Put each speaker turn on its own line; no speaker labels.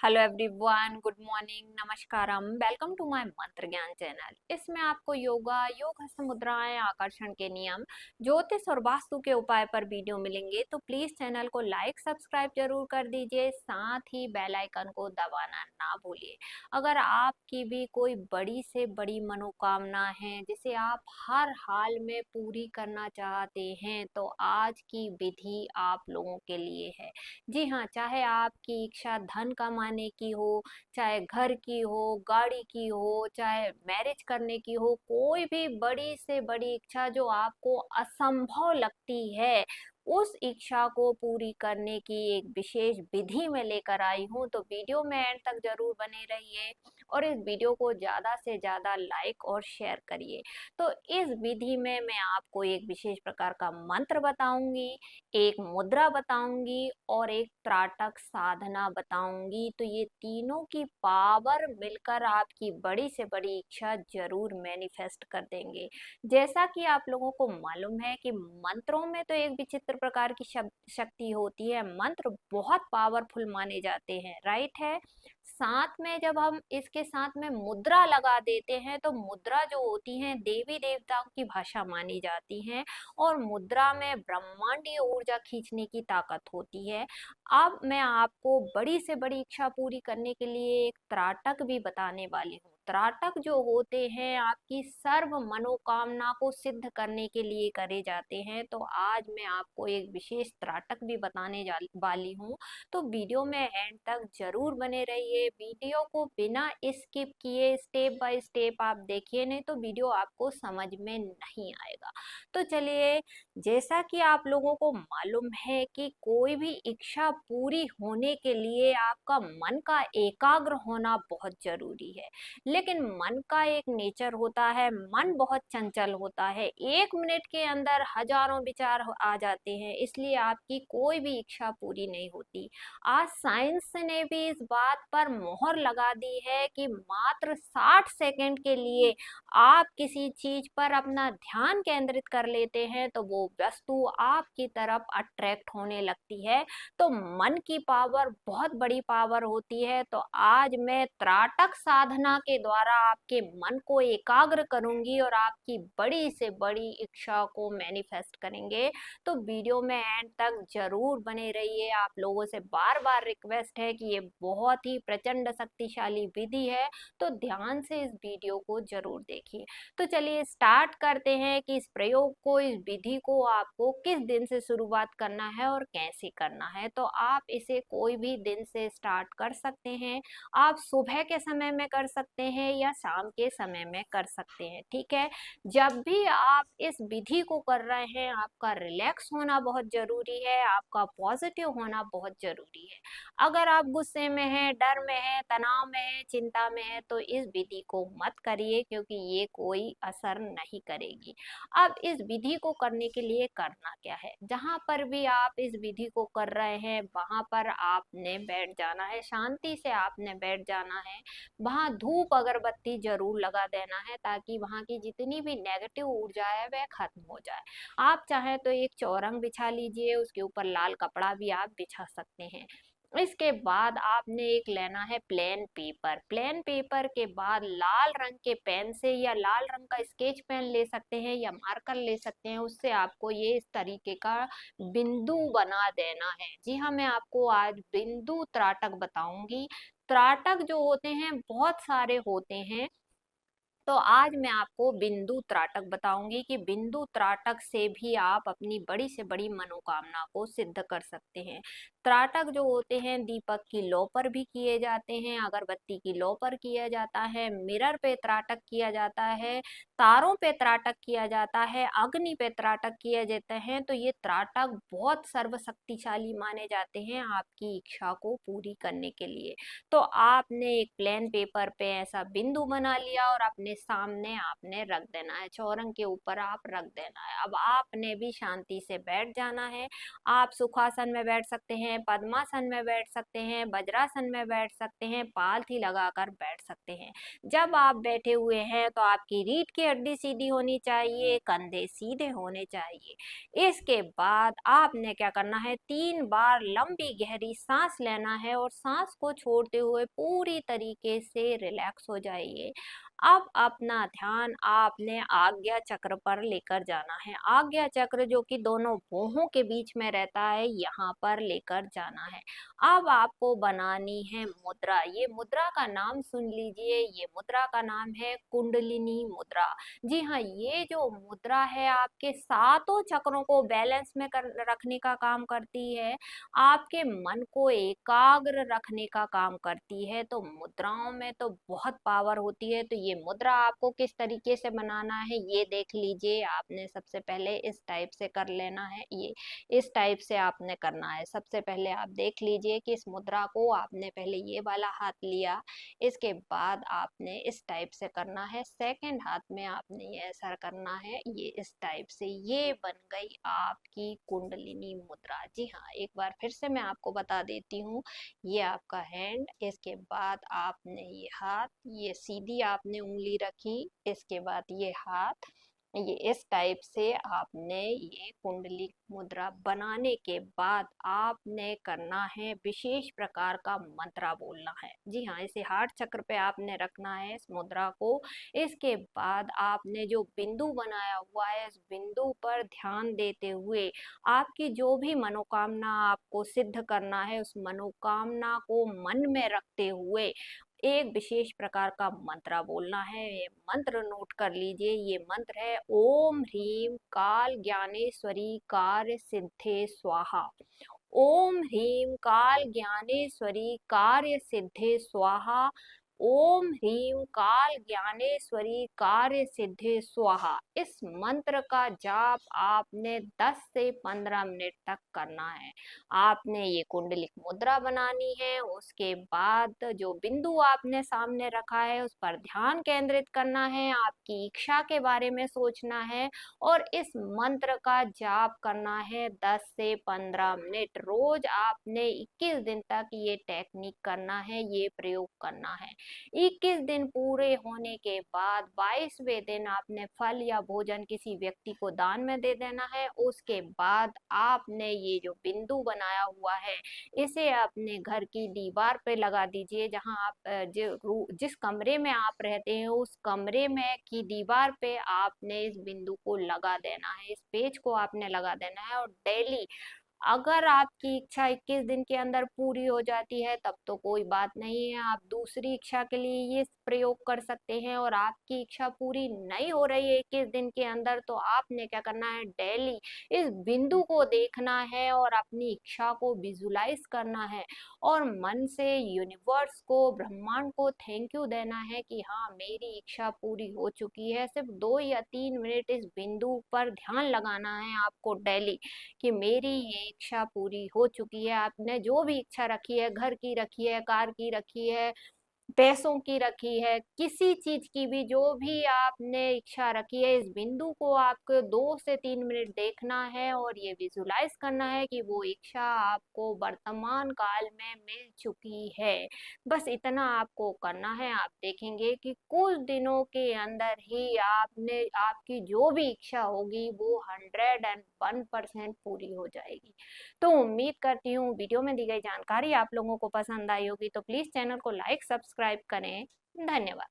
Hello everyone, good morning, नमस्कारम, welcome to my Mantra Gyan channel. इसमें आपको योगा, योग हस्त मुद्राएं, आकर्षण के नियम, ज्योतिष और वास्तु के उपाय पर वीडियो मिलेंगे। तो प्लीज चैनल को लाइक सब्सक्राइब जरूर कर दीजिए, साथ ही बेल आइकन को दबाना ना भूलिए। अगर आपकी भी कोई बड़ी से बड़ी मनोकामना है जिसे आप हर हाल में पूरी करना चाहते हैं, तो आज की विधि आप लोगों के लिए है। जी हाँ, चाहे आपकी इच्छा धन कमाने की हो, चाहे घर की हो, गाड़ी की हो, चाहे मैरिज करने की हो, कोई भी बड़ी से बड़ी इच्छा जो आपको असंभव लगती है, उस इच्छा को पूरी करने की एक विशेष विधि में लेकर आई हूँ। तो वीडियो में एंड तक जरूर बने रहिए और इस वीडियो को ज़्यादा से ज़्यादा लाइक और शेयर करिए। तो इस विधि में मैं आपको एक विशेष प्रकार का मंत्र बताऊंगी, एक मुद्रा बताऊंगी और एक त्राटक साधना बताऊंगी। तो ये तीनों की पावर मिलकर आपकी बड़ी से बड़ी इच्छा जरूर मैनिफेस्ट कर देंगे। जैसा कि आप लोगों को मालूम है कि मंत्रों में तो एक विचित्र प्रकार की शक्ति होती है, मंत्र बहुत पावरफुल माने जाते हैं, राइट है। साथ में जब हम इसके साथ में मुद्रा लगा देते हैं, तो मुद्रा जो होती है देवी देवताओं की भाषा मानी जाती है और मुद्रा में ब्रह्मांडीय ऊर्जा खींचने की ताकत होती है। अब मैं आपको बड़ी से बड़ी इच्छा पूरी करने के लिए एक त्राटक भी बताने वाली हूँ। त्राटक जो होते हैं आपकी सर्व मनोकामना को सिद्ध करने के लिए करे जाते हैं। तो आज मैं आपको एक विशेष त्राटक भी बताने वाली हूँ। तो वीडियो में एंड तक जरूर बने रहिए। वीडियो को बिना स्किप किए स्टेप बाय स्टेप आप देखिए, नहीं तो वीडियो आपको समझ में नहीं आएगा। तो चलिए, जैसा कि आप लोगों को मालूम है कि कोई भी इच्छा पूरी होने के लिए आपका मन का एकाग्र होना बहुत जरूरी है। लेकिन मन का एक नेचर होता है, मन बहुत चंचल होता है, 1 मिनट के अंदर हजारों विचार आ जाते हैं, इसलिए आपकी कोई भी इच्छा पूरी नहीं होती। आज साइंस ने भी इस बात पर मोहर लगा दी है कि मात्र 60 सेकंड के लिए आप किसी चीज पर अपना ध्यान केंद्रित कर लेते हैं तो वो वस्तु आपकी तरफ अट्रैक्ट होने लगती है। तो मन की पावर बहुत बड़ी पावर होती है। तो आज मैं त्राटक साधना के द्वारा आपके मन को एकाग्र करूंगी और आपकी बड़ी से बड़ी इच्छा को मैनिफेस्ट करेंगे। तो वीडियो में एंड तक जरूर बने रहिए। आप लोगों से बार बार रिक्वेस्ट है कि ये बहुत ही प्रचंड शक्तिशाली विधि है, तो ध्यान से इस वीडियो को जरूर देखिए। तो चलिए स्टार्ट करते हैं कि इस प्रयोग को, इस विधि को आपको किस दिन से शुरुआत करना है और कैसे करना है। तो आप इसे कोई भी दिन से स्टार्ट कर सकते हैं। आप सुबह के समय में कर सकते हैं या शाम के समय में कर सकते हैं, ठीक है। जब भी आप इस विधि को कर रहे हैं, आपका रिलैक्स होना बहुत जरूरी है, आपका पॉजिटिव होना बहुत जरूरी है। अगर आप गुस्से में हैं, डर में हैं, तनाव में हैं, चिंता में हैं, तो इस विधि को मत करिए, क्योंकि ये कोई असर नहीं करेगी। अब इस विधि को करने के लिए करना क्या है, जहां पर भी आप इस विधि को कर रहे हैं वहां पर आपने बैठ जाना है, शांति से आपने बैठ जाना है। वहां धूप अगरबत्ती जरूर लगा देना है, ताकि वहां की जितनी भी नेगेटिव ऊर्जा है वह खत्म हो जाए। आप चाहे तो एक चौरंग बिछा लीजिए, उसके ऊपर लाल कपड़ा भी आप बिछा सकते हैं। इसके बाद आपने एक लेना है प्लेन पेपर। प्लेन पेपर के बाद लाल रंग के पेन से या लाल रंग का स्केच पेन ले सकते हैं या मार्कर ले सकते हैं, उससे आपको ये इस तरीके का बिंदु बना देना है। जी हाँ, मैं आपको आज बिंदु त्राटक बताऊंगी। त्राटक जो होते हैं बहुत सारे होते हैं, तो आज मैं आपको बिंदु त्राटक बताऊंगी कि बिंदु त्राटक से भी आप अपनी बड़ी से बड़ी मनोकामना को सिद्ध कर सकते हैं। त्राटक जो होते हैं दीपक की लौ पर भी किए जाते हैं, अगरबत्ती की लौ पर किया जाता है, मिरर पे त्राटक किया जाता है, तारों पे त्राटक किया जाता है, अग्नि पे त्राटक किए जाते हैं। तो ये त्राटक बहुत सर्वशक्तिशाली माने जाते हैं आपकी इच्छा को पूरी करने के लिए। तो आपने एक प्लेन पेपर पे ऐसा बिंदु बना लिया और अपने सामने आपने रख देना है, चौरंग के ऊपर आप रख देना है। अब आपने भी शांति से बैठ जाना है। आप सुखासन में बैठ सकते हैं, हैं, पद्मासन में बैठ सकते हैं, वज्रासन में बैठ सकते हैं, पालथी लगाकर बैठ सकते हैं। जब आप बैठे हुए हैं तो आपकी रीढ़ की हड्डी सीधी होनी चाहिए, कंधे सीधे होने चाहिए। इसके बाद आपने क्या करना है, 3 बार लंबी गहरी सांस लेना है और सांस को छोड़ते हुए पूरी तरीके से रिलैक्स हो जाइए। अब अपना ध्यान आपने आज्ञा चक्र पर लेकर जाना है। आज्ञा चक्र जो कि दोनों भौहों के बीच में रहता है, यहाँ पर लेकर जाना है। अब आपको बनानी है मुद्रा। ये मुद्रा का नाम सुन लीजिए, ये मुद्रा का नाम है कुंडलिनी मुद्रा। जी हाँ, ये जो मुद्रा है आपके सातों चक्रों को बैलेंस में रखने का काम करती है, आपके मन को एकाग्र रखने का काम करती है। तो मुद्राओं में तो बहुत पावर होती है। तो ये मुद्रा आपको किस तरीके से बनाना है ये देख लीजिए। आपने सबसे पहले इस टाइप से कर लेना है, ये इस टाइप से आपने करना है। सबसे पहले आप देख लीजिए कि इस मुद्रा को आपने पहले ये वाला हाथ लिया, इसके बाद आपने इस टाइप से करना है। सेकंड हाथ में आपने ये ऐसा करना है, ये इस टाइप से। ये बन गई आपकी कुंडलिनी मुद्रा। जी हाँ, एक बार फिर से मैं आपको बता देती हूँ। ये आपका हैंड, इसके बाद आपने ये हाथ, ये सीधी आपने उंगली रखी, इसके बाद ये हाथ, ये इस टाइप से आपने ये कुंडली मुद्रा बनाने के बाद आपने करना है विशेष प्रकार का मंत्र बोलना है। जी हाँ, इसे हार्ट चक्र पे आपने रखना है इस मुद्रा को। इसके बाद आपने जो बिंदु बनाया हुआ है, इस बिंदु पर ध्यान देते हुए आपकी जो भी मनोकामना आपको सिद्ध करना है, उस मनोकामना को मन में रखते हुए एक विशेष प्रकार का मंत्र बोलना है। ये मंत्र नोट कर लीजिए। ये मंत्र है ओम ह्रीम काल ज्ञानेश्वरी कार्य सिद्धे स्वाहा। ओम ह्रीम काल ज्ञानेश्वरी कार्य सिद्धे स्वाहा। ओम ह्रीम काल ज्ञानेश्वरी कार्य सिद्धे स्वाहा। इस मंत्र का जाप आपने 10 से 15 मिनट तक करना है। आपने ये कुंडलिक मुद्रा बनानी है। उसके बाद जो बिंदु आपने सामने रखा है उस पर ध्यान केंद्रित करना है, आपकी इच्छा के बारे में सोचना है और इस मंत्र का जाप करना है 10 से 15 मिनट। रोज आपने 21 दिन तक ये टेक्निक करना है, ये प्रयोग करना है। 21 दिन पूरे होने के बाद 22वें दिन आपने फल या भोजन किसी व्यक्ति को दान में दे देना है। उसके बाद आपने ये जो बिंदु बनाया हुआ है इसे अपने घर की दीवार पे लगा दीजिए। जहां आप जिस कमरे में आप रहते हैं उस कमरे में की दीवार पे आपने इस बिंदु को लगा देना है, इस पेज को आपने लगा देना है। और डेली अगर आपकी इच्छा 21 दिन के अंदर पूरी हो जाती है तब तो कोई बात नहीं है, आप दूसरी इच्छा के लिए ये प्रयोग कर सकते हैं। और आपकी इच्छा पूरी नहीं हो रही है 21 दिन के अंदर तो आपने क्या करना है, डेली इस बिंदु को देखना है और अपनी इच्छा को विजुलाइज करना है और मन से यूनिवर्स को, ब्रह्मांड को थैंक यू देना है कि हाँ मेरी इच्छा पूरी हो चुकी है। सिर्फ 2 या 3 मिनट इस बिंदु पर ध्यान लगाना है आपको डेली कि मेरी ये इच्छा पूरी हो चुकी है। आपने जो भी इच्छा रखी है, घर की रखी है, कार की रखी है, पैसों की रखी है, किसी चीज की भी जो भी आपने इच्छा रखी है, इस बिंदु को आपको 2 से 3 मिनट देखना है और ये विजुलाइज करना है कि वो इच्छा आपको वर्तमान काल में मिल चुकी है। बस इतना आपको करना है। आप देखेंगे कि कुछ दिनों के अंदर ही आपने आपकी जो भी इच्छा होगी वो 101% पूरी हो जाएगी। तो उम्मीद करती हूँ वीडियो में दी गई जानकारी आप लोगों को पसंद आई होगी। तो प्लीज चैनल को लाइक सब्सक्राइब करें। धन्यवाद।